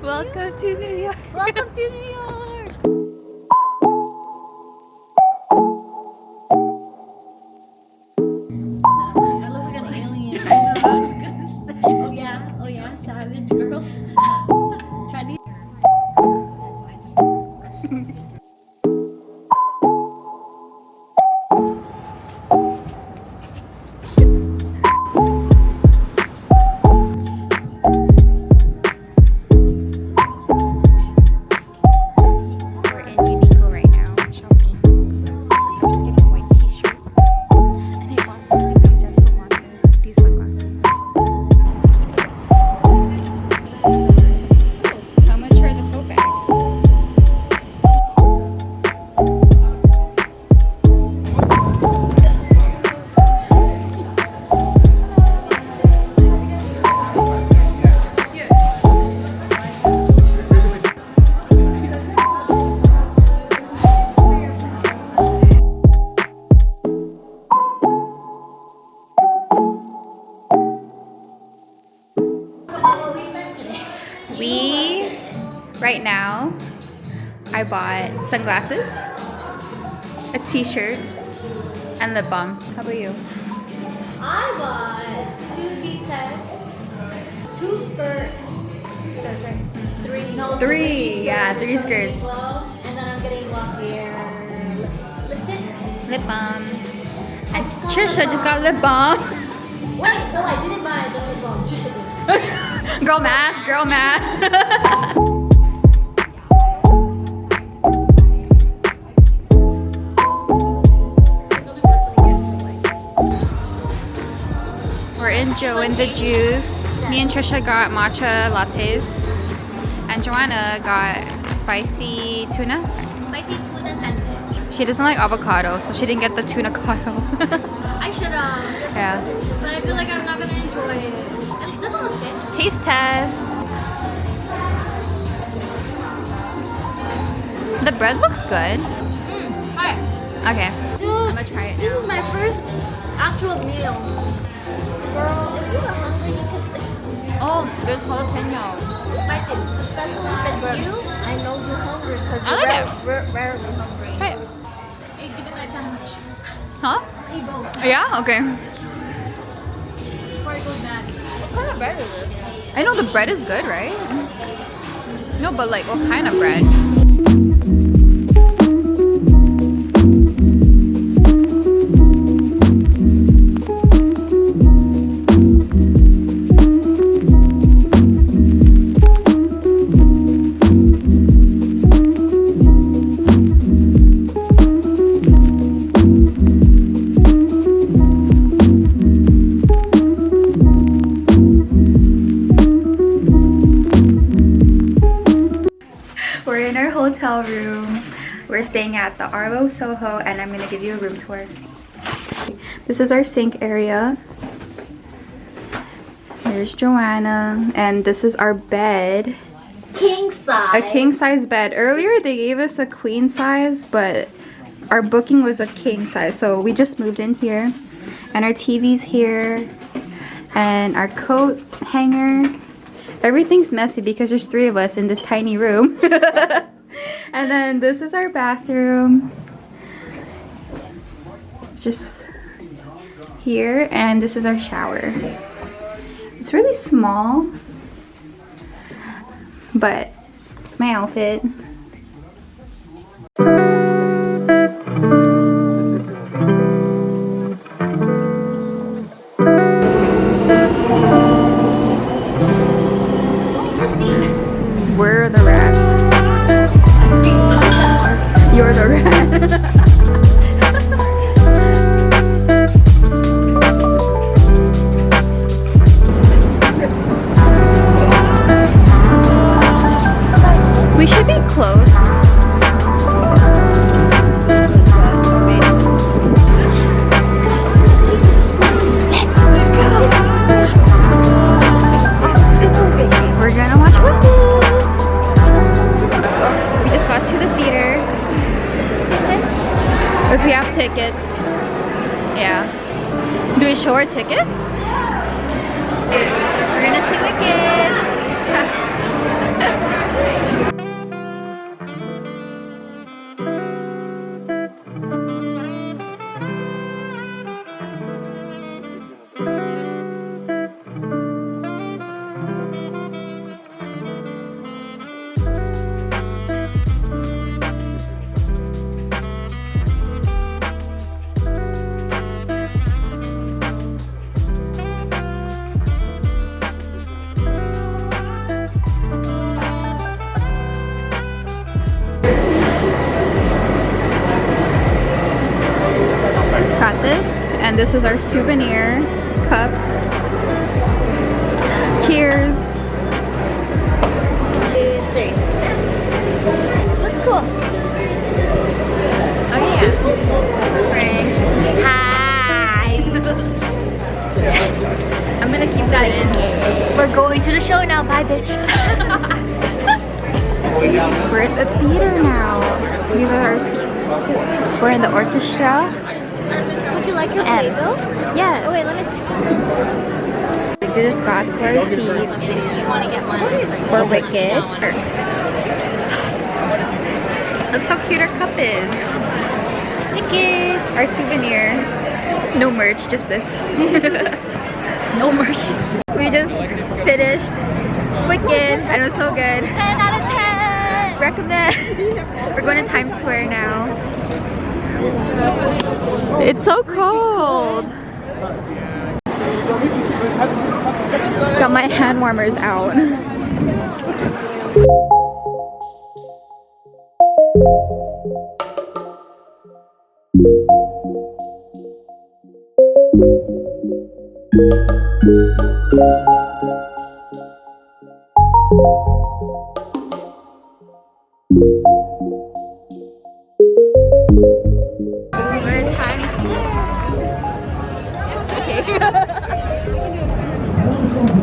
Welcome to New York. Welcome to New York. I look like an alien. Oh yeah, savage girl. Try these. Right now, I bought sunglasses, a t-shirt, and lip balm. How about you? I bought 2 V-Techs, 2 skirts, right? 3. No, 3. Yeah, 3 skirts. Well, and then I'm getting Glossier lip tint. Lip balm. And Trisha just got lip balm. Wait, no, I didn't buy the lip balm. Trisha did. Girl math, girl math. We're in Joe and the Juice. Me and Trisha got matcha lattes. And Joanna got spicy tuna. Spicy tuna sandwich. She doesn't like avocado, so she didn't get the tuna cado. I should Yeah. but I feel like I'm not gonna enjoy it. This one looks good. Taste test. The bread looks good. Alright. Okay. Dude, I'm gonna try it. this is my first actual meal. Girl, if you're hungry, you can say Oh, there's jalapeno. spicy. Especially if it's you, I know you're hungry because I you're like it. rarely hungry. Try it. Hey, give me my sandwich. Huh? I'll eat both Yeah? Okay. before it goes bad. What kind of bread is this? I know the bread is good, right? No, but like what kind of bread? We're in our hotel room. We're staying at the Arlo Soho, and I'm gonna give you a room tour. This is our sink area. There's Joanna, and this is our bed. King size. A king size bed. Earlier they gave us a queen size, but our booking was a king size, so we just moved in here. And our TV's here, and our coat hanger. Everything's messy because there's 3 of us in this tiny room. And then this is our bathroom. It's just here, and this is our shower. It's really small, but it's my outfit. We're the rats. You're the rat. We should be close. Let's go. We're gonna watch Broadway. We just got to the theater. If we have tickets. Yeah. Do we show our tickets? We're gonna sing again. And this is our souvenir cup. Cheers. 3. Looks cool. Oh yeah. Frank. Hi. I'm gonna keep that in. We're going to the show now. Bye, bitch. We're at the theater now. These are our seats. We're in the orchestra. Would you like your Play-Doh? Yes. Oh, wait, let me. We just got to our seats You want to get one? for Wicked. Look how cute our cup is. Wicked. Our souvenir. No merch, just this. No merch. We just finished Wicked and it was so good. 10 out of 10. Recommend. We're going to Times Square now. It's so cold. Got my hand warmers out. We're in Times Square.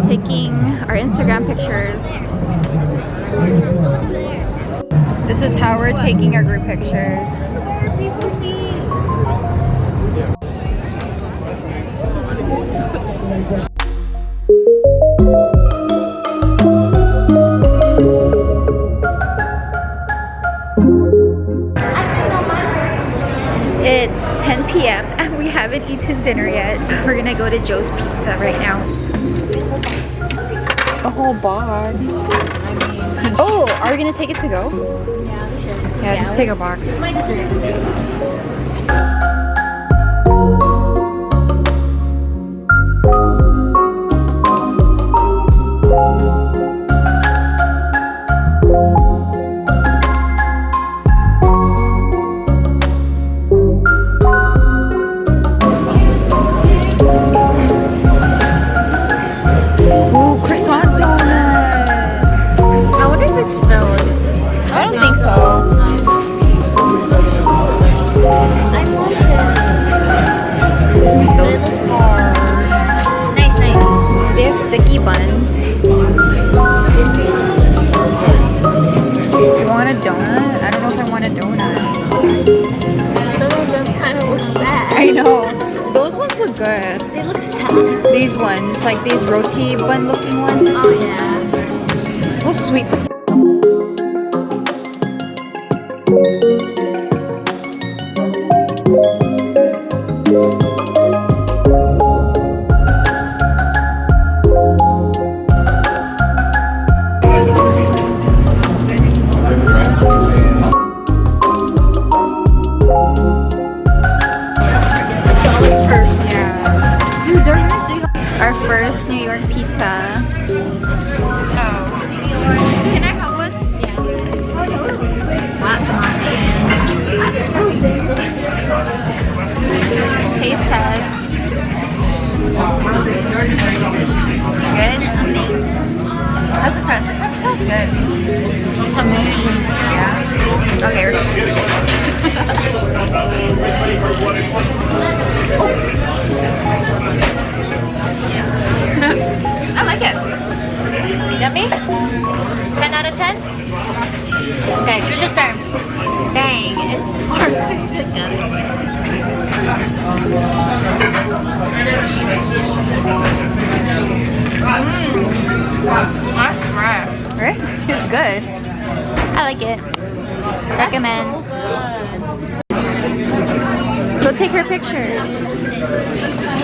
Taking our Instagram pictures. This is how we're taking our group pictures. People see. It's 10 p.m. and we haven't eaten dinner yet. We're gonna go to Joe's Pizza right now. A whole box. Oh, are we gonna take it to go? Yeah, just take a box. Ooh, croissant donut. I wonder if it's filled. I don't think so. I want Those are. this. Nice. They have sticky buns. Do you want a donut? I don't know if I want a donut. Some of them kind of look sad. I know. Those ones look good. They look sad. These ones, like these roti bun looking ones. Oh yeah. Oh, sweet potato. Our first New York pizza. Oh. Can I have one? Taste test. Good? Amazing. That's impressive. That smells good. Amazing. Yeah. Okay, we're I like it. Yummy? 10 out of 10? Okay, choose your term. Dang, it's hard to pick up. That's rare. Right? It's good. I like it. Recommend. So good. Go take her picture.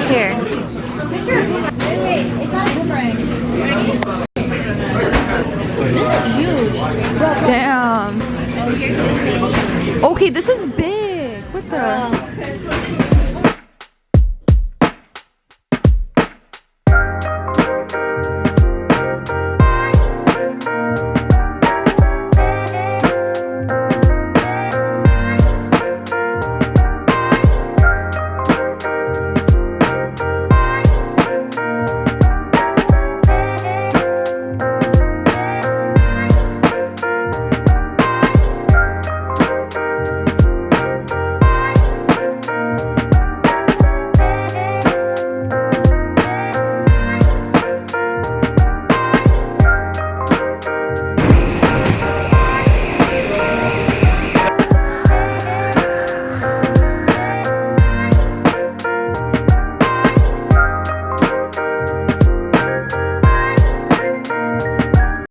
Here. Wait, it's not a boomerang. This is huge. Damn. Okay, this is big. What the?